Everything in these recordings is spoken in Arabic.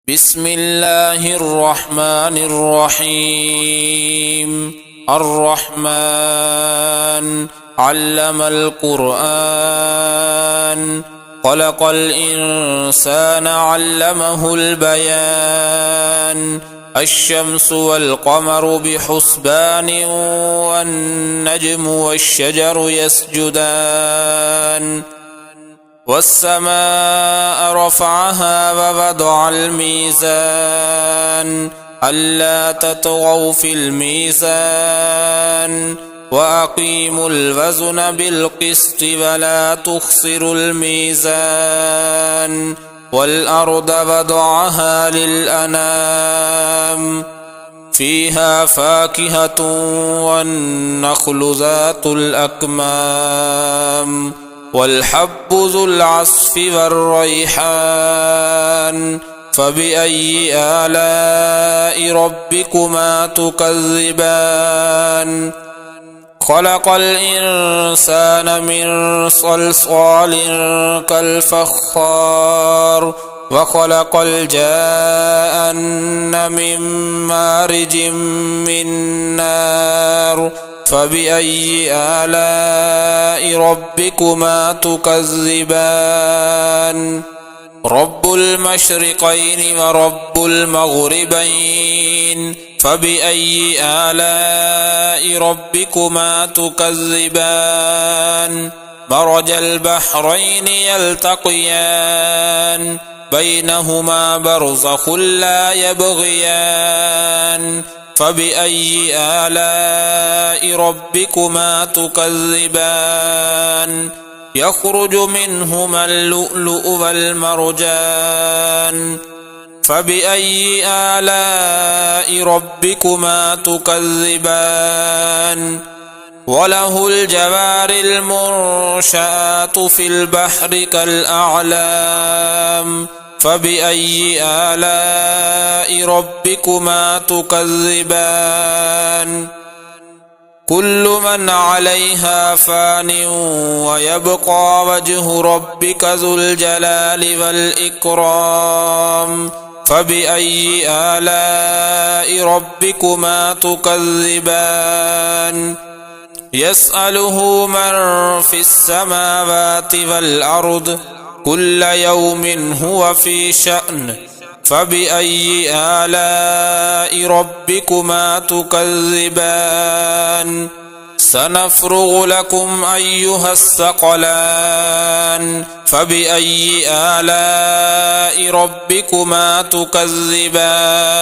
بسم الله الرحمن الرحيم. الرحمن علم القرآن، خلق الإنسان علمه البيان. الشمس والقمر بحسبان، والنجم والشجر يسجدان. والسماء رفعها ووضع الميزان، ألا تطغوا في الميزان، وأقيموا الوزن بالقسط ولا تخسروا الميزان. والأرض وضعها للأنام، فيها فاكهة والنخل ذات الأكمام، والحب ذو العصف والريحان. فبأي آلاء ربكما تكذبان؟ خلق الإنسان من صلصال كالفخار، وخلق الجان من مارج من نار. فبأي آلاء ربكما تكذبان؟ رب المشرقين ورب المغربين، فبأي آلاء ربكما تكذبان؟ مرج البحرين يلتقيان، بينهما برزخ لا يبغيان. فبأي آلاء ربكما تكذبان؟ يخرج منهما اللؤلؤ والمرجان. فبأي آلاء ربكما تكذبان؟ وله الجوار المنشآت في البحر كالأعلام. فبأي آلاء ربكما تكذبان؟ كل من عليها فان، ويبقى وجه ربك ذو الجلال والإكرام. فبأي آلاء ربكما تكذبان؟ يسأله من في السماوات والأرض، كل يوم هو في شأن. فبأي آلاء ربكما تكذبان؟ سنفرغ لكم أيها الثقلان. فبأي آلاء ربكما تكذبان؟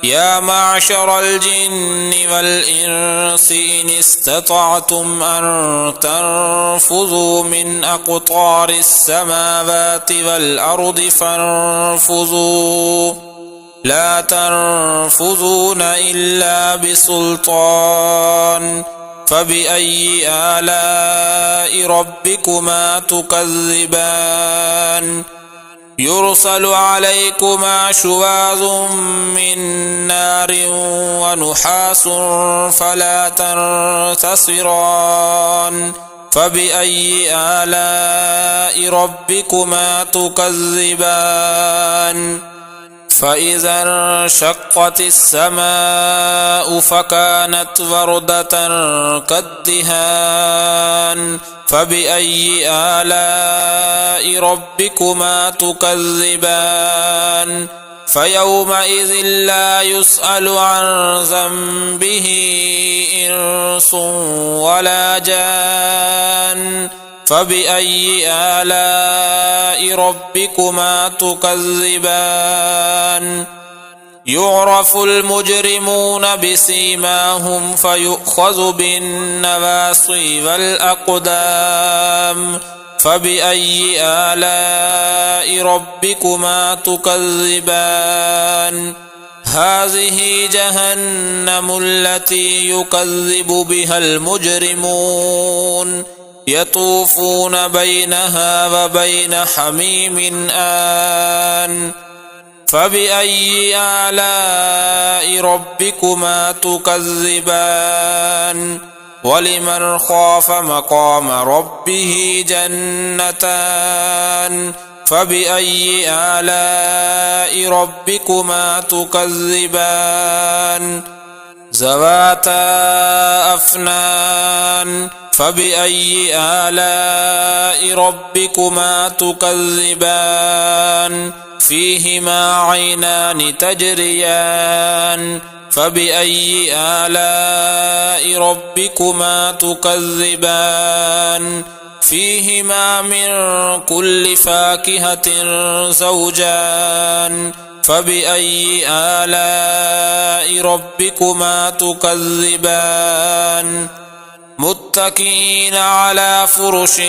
يا معشر الجن والإنس إن استطعتم أن تنفذوا من أقطار السماوات والأرض فانفذوا، لا تنفذون إلا بسلطان. فبأي آلاء ربكما تكذبان؟ يرسل عليكما شواظ من نار ونحاس فلا تنتصران. فبأي آلاء ربكما تكذبان؟ فإذا انشقت السماء فكانت وردة كالدهان. فبأي آلاء ربكما تكذبان؟ فيومئذ لا يسأل عن ذنبه إنس ولا جان. فبأي آلاء ربكما تكذبان؟ يعرف المجرمون بسيماهم فيؤخذ بالنواصي والأقدام. فبأي آلاء ربكما تكذبان؟ هذه جهنم التي يكذب بها المجرمون، يطوفون بينها وبين حميم آن. فبأي آلاء ربكما تكذبان؟ ولمن خاف مقام ربه جنتان، فبأي آلاء ربكما تكذبان ذواتا أفنان فبأي آلاء ربكما تكذبان فيهما عينان تجريان فبأي آلاء ربكما تكذبان فيهما من كل فاكهة زوجان فبأي آلاء ربكما تكذبان متكئين على فرش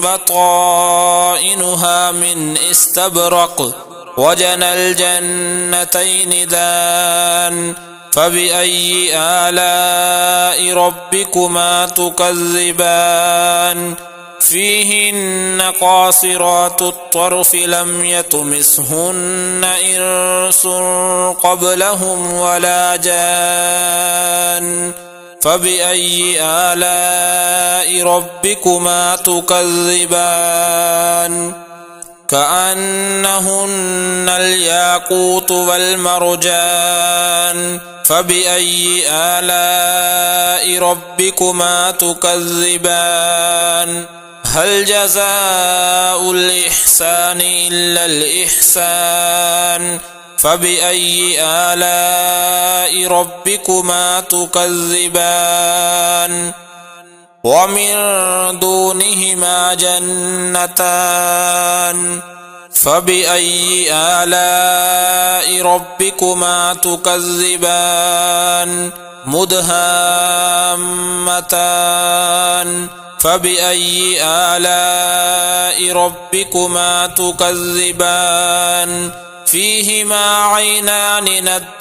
بطائنها من استبرق وجنى الجنتين دان فبأي آلاء ربكما تكذبان فيهن قاصرات الطرف لم يطمثهن إنس قبلهم ولا جان فبأي آلاء ربكما تكذبان كأنهن الياقوت والمرجان فبأي آلاء ربكما تكذبان هل جزاء الإحسان إلا الإحسان فبأي آلاء ربكما تكذبان ومن دونهما جنتان فبأي آلاء ربكما تكذبان مدهامتان فبأي آلاء ربكما تكذبان فيهما عينان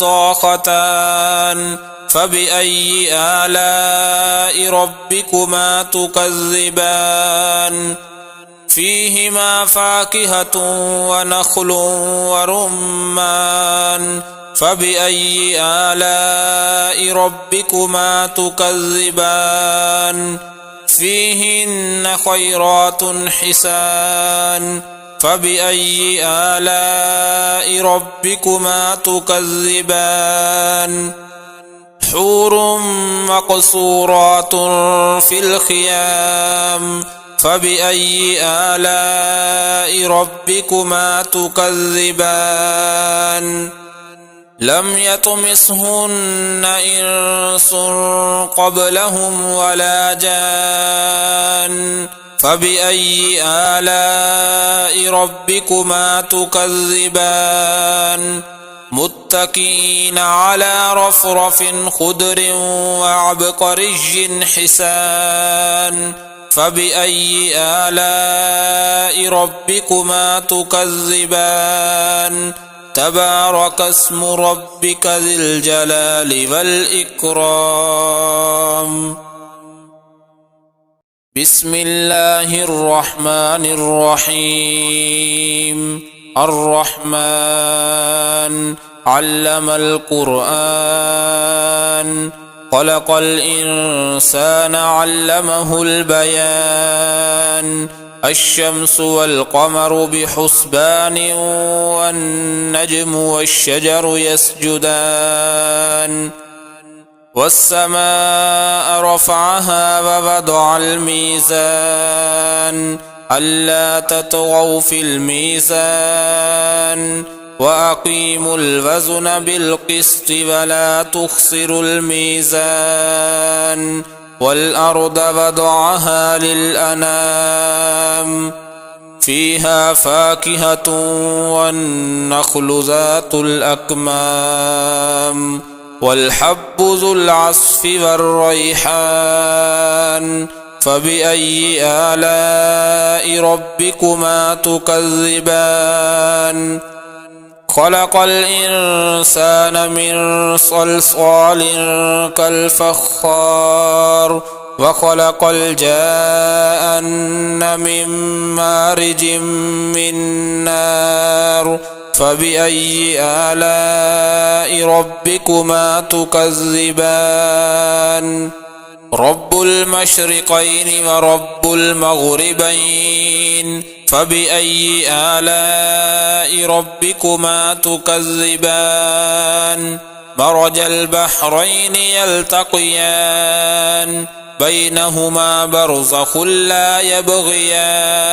نضاختان فبأي آلاء ربكما تكذبان فيهما فاكهة ونخل ورمان فبأي آلاء ربكما تكذبان فيهن خيرات حسان فبأي آلاء ربكما تكذبان حور مقصورات في الخيام فبأي آلاء ربكما تكذبان لم يطمثهن إنس قبلهم ولا جان فبأي آلاء ربكما تكذبان متكئين على رفرف خضر وعبقري حسان فبأي آلاء ربكما تكذبان تبارك اسم ربك ذي الجلال والإكرام بسم الله الرحمن الرحيم الرحمن علم القرآن خلق الإنسان علمه البيان الشمس والقمر بحسبان والنجم والشجر يسجدان والسماء رفعها ووضع الميزان ألا تطغوا في الميزان وأقيموا الوزن بالقسط ولا تخسروا الميزان والأرض وضعها للأنام فيها فاكهة والنخل ذات الأكمام والحب ذو العصف والريحان فبأي آلاء ربكما تكذبان خلق الإنسان من صلصال كالفخار وخلق الجان من مارج من نار فبأي آلاء ربكما تكذبان رب المشرقين ورب المغربين فبأي آلاء ربكما تكذبان مرج البحرين يلتقيان بينهما برزخ لا يبغيان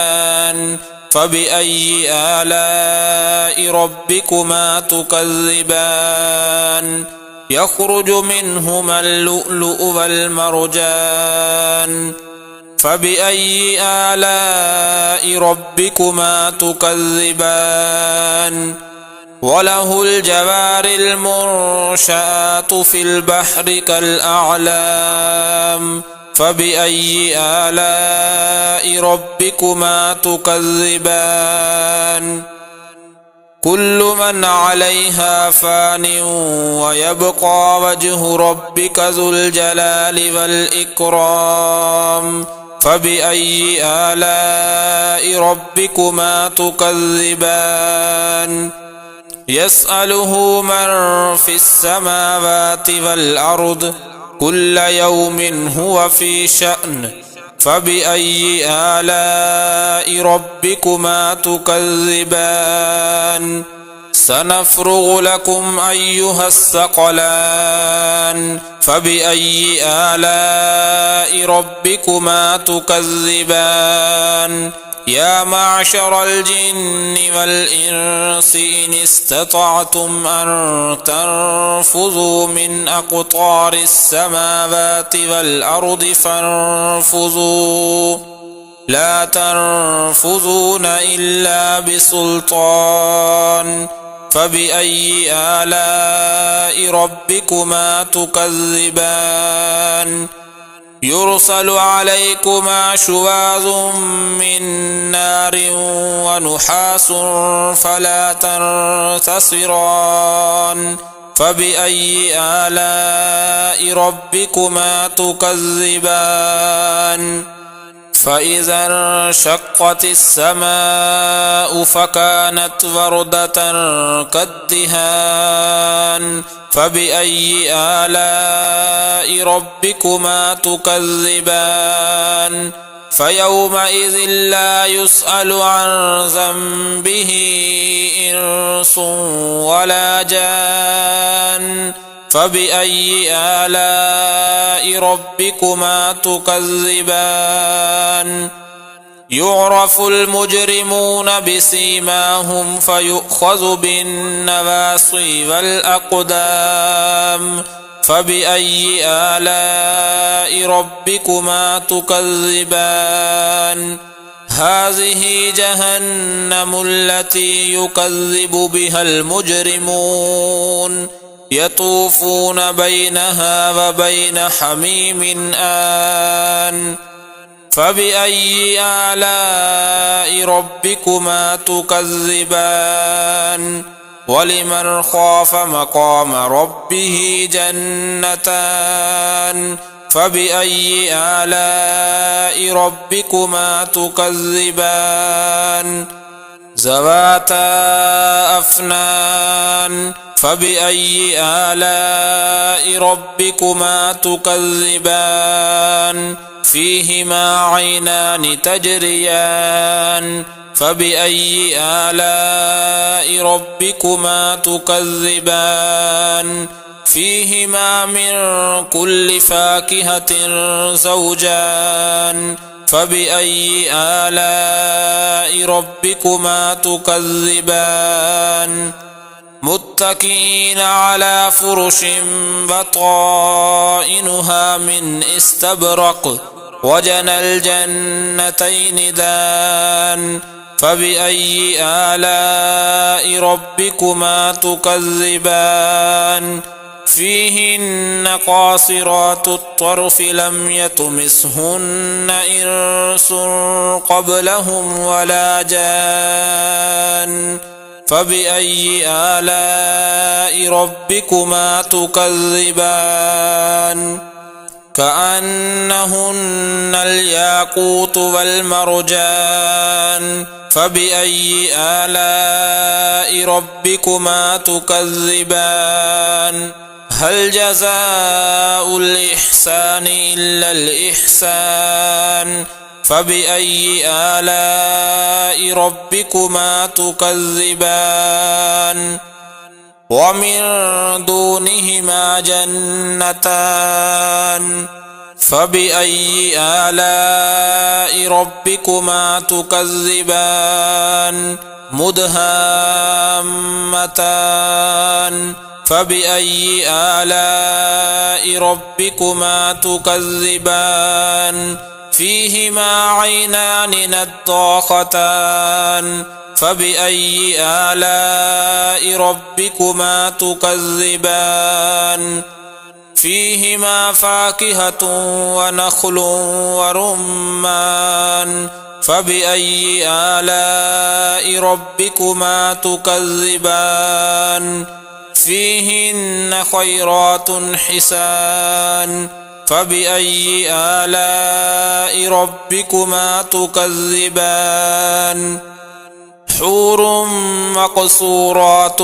فبأي آلاء ربكما تكذبان يخرج منهما اللؤلؤ والمرجان فبأي آلاء ربكما تكذبان وله الجوار المنشآت في البحر كالأعلام فبأي آلاء ربكما تكذبان كل من عليها فان ويبقى وجه ربك ذو الجلال والإكرام فبأي آلاء ربكما تكذبان يسأله من في السماوات والأرض كل يوم هو في شأن فبأي آلاء ربكما تكذبان سنفرغ لكم أيها الثقلان فبأي آلاء ربكما تكذبان يا معشر الجن والإنس إن استطعتم أن تنفذوا من أقطار السماوات والأرض فانفذوا لا تنفذون إلا بسلطان فبأي آلاء ربكما تكذبان يرسل عليكما شواظ من نار ونحاس فلا تنتصران فبأي آلاء ربكما تكذبان فإذا انشقت السماء فكانت وردة كالدهان فبأي آلاء ربكما تكذبان فيومئذ لا يسأل عن ذنبه إنس ولا جان فبأي آلاء ربكما تكذبان يعرف المجرمون بسيماهم فيؤخذ بالنواصي والأقدام فبأي آلاء ربكما تكذبان هذه جهنم التي يكذب بها المجرمون يطوفون بينها وبين حميم آن فبأي آلاء ربكما تكذبان ولمن خاف مقام ربه جنتان فبأي آلاء ربكما تكذبان ذواتا أفنان فبأي آلاء ربكما تكذبان فيهما عينان تجريان فبأي آلاء ربكما تكذبان فيهما من كل فاكهة زوجان فبأي آلاء ربكما تكذبان متكئين على فرش بطائنها من استبرق وجنى الجنتين دان فبأي آلاء ربكما تكذبان فيهن قاصرات الطرف لم يطمثهن إنس قبلهم ولا جان فبأي آلاء ربكما تكذبان كأنهن الياقوت والمرجان فبأي آلاء ربكما تكذبان هل جزاء الإحسان إلا الإحسان فبأي آلاء ربكما تكذبان ومن دونهما جنتان فبأي آلاء ربكما تكذبان مدهامتان فبأي آلاء ربكما تكذبان فيهما عينان نضاختان فبأي آلاء ربكما تكذبان فيهما فاكهة ونخل ورمان فبأي آلاء ربكما تكذبان فيهن خيرات حسان فبأي آلاء ربكما تكذبان حور مقصورات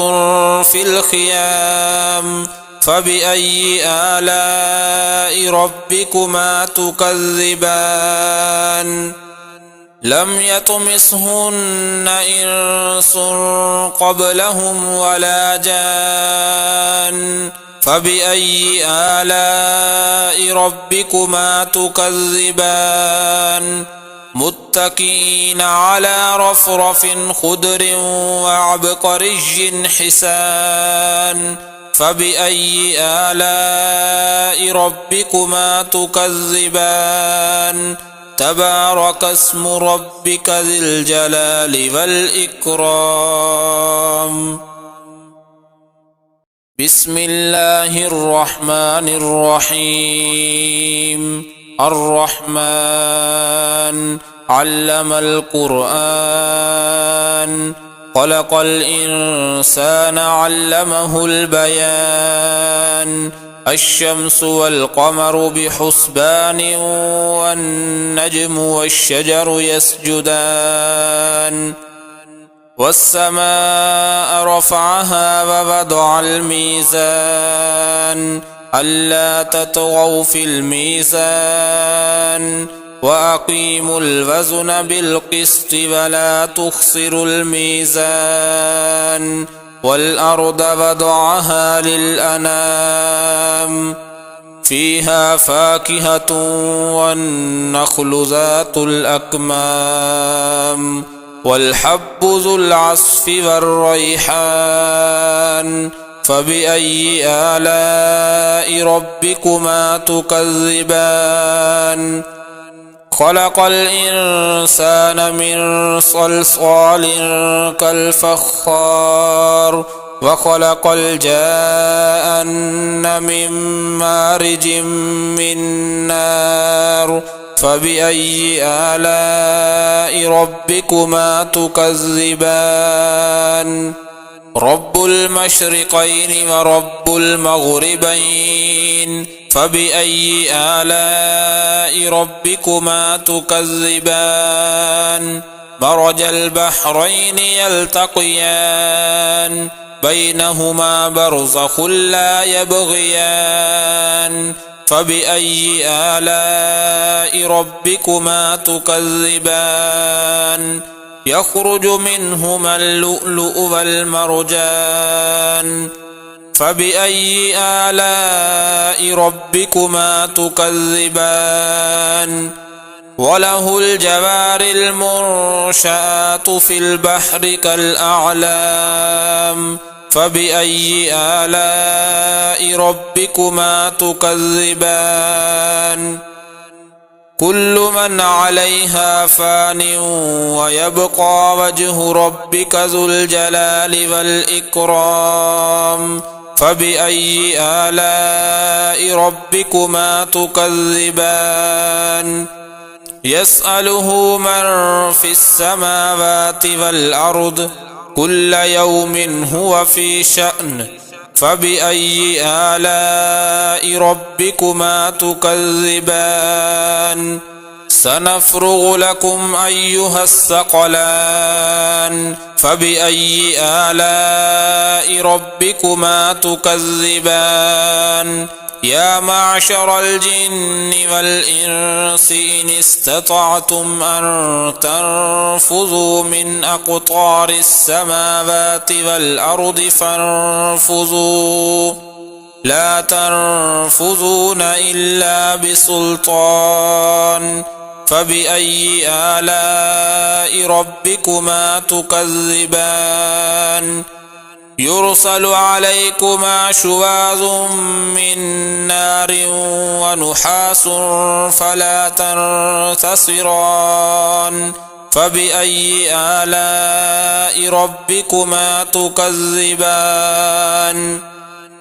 في الخيام فبأي آلاء ربكما تكذبان لم يطمثهن إنس قبلهم ولا جان فبأي آلاء ربكما تكذبان متكئين على رفرف خضر وعبقري حسان فبأي آلاء ربكما تكذبان تبارك اسم ربك ذي الجلال والإكرام بسم الله الرحمن الرحيم الرحمن علم القرآن خلق الإنسان علمه البيان الشمس والقمر بحسبان والنجم والشجر يسجدان والسماء رفعها ووضع الميزان ألا تطغوا في الميزان وأقيموا الوزن بالقسط ولا تخسروا الميزان والأرض وضعها للأنام فيها فاكهة والنخل ذات الأكمام والحب ذو العصف والريحان فبأي آلاء ربكما تكذبان خلق الإنسان من صلصال كالفخار وخلق الجان من مارج من نار فبأي آلاء ربكما تكذبان رب المشرقين ورب المغربين فبأي آلاء ربكما تكذبان مرج البحرين يلتقيان بينهما برزخ لا يبغيان فبأي آلاء ربكما تكذبان يخرج منهما اللؤلؤ والمرجان فبأي آلاء ربكما تكذبان وله الجوار المنشآت في البحر كالأعلام فبأي آلاء ربكما تكذبان كل من عليها فان ويبقى وجه ربك ذو الجلال والإكرام فبأي آلاء ربكما تكذبان يسأله من في السماوات والأرض كل يوم هو في شأن فبأي آلاء ربكما تكذبان سنفرغ لكم أيها الثقلان فبأي آلاء ربكما تكذبان يا معشر الجن والإنس إن استطعتم أن تنفذوا من أقطار السماوات والأرض فانفذوا لا تنفذون إلا بسلطان فبأي آلاء ربكما تكذبان يرسل عليكما شواظ من نار ونحاس فلا تنتصران فبأي آلاء ربكما تكذبان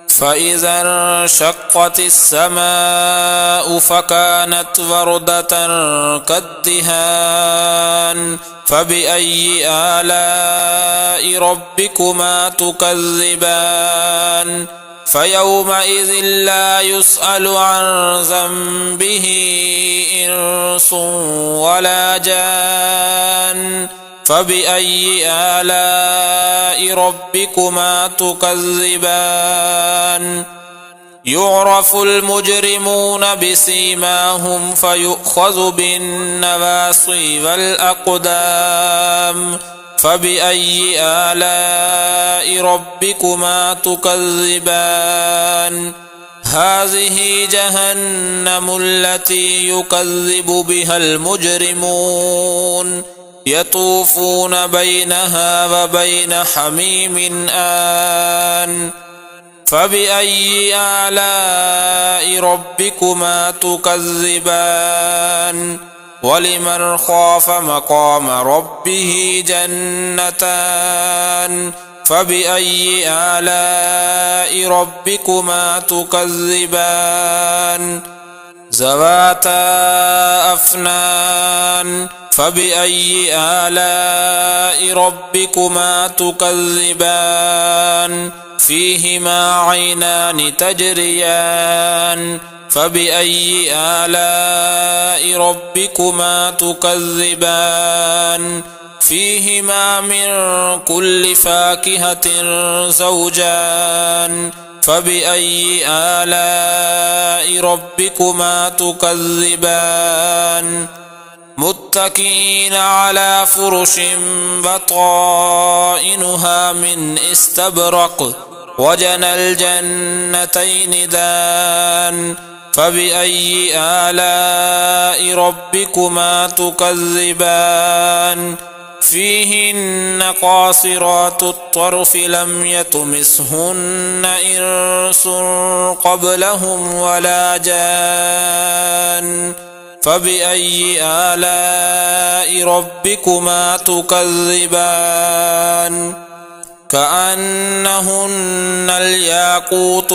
فإذا انشقت السماء فكانت وردة كالدهان فبأي آلاء ربكما تكذبان فيومئذ لا يسأل عن ذنبه إنس ولا جان فبأي آلاء ربكما تكذبان يعرف المجرمون بسيماهم فيؤخذ بالنواصي والأقدام فبأي آلاء ربكما تكذبان هذه جهنم التي يكذب بها المجرمون يطوفون بينها وبين حميم آن فبأي آلاء ربكما تكذبان ولمن خاف مقام ربه جنتان فبأي آلاء ربكما تكذبان ذواتا أفنان فبأي آلاء ربكما تكذبان فيهما عينان تجريان فبأي آلاء ربكما تكذبان فيهما من كل فاكهة زوجان فبأي آلاء ربكما تكذبان متكئين على فرش بطائنها من استبرق وجنى الجنتين دان فبأي آلاء ربكما تكذبان فيهن قاصرات الطرف لم يطمثهن إنس قبلهم ولا جان فبأي آلاء ربكما تكذبان كأنهن الياقوت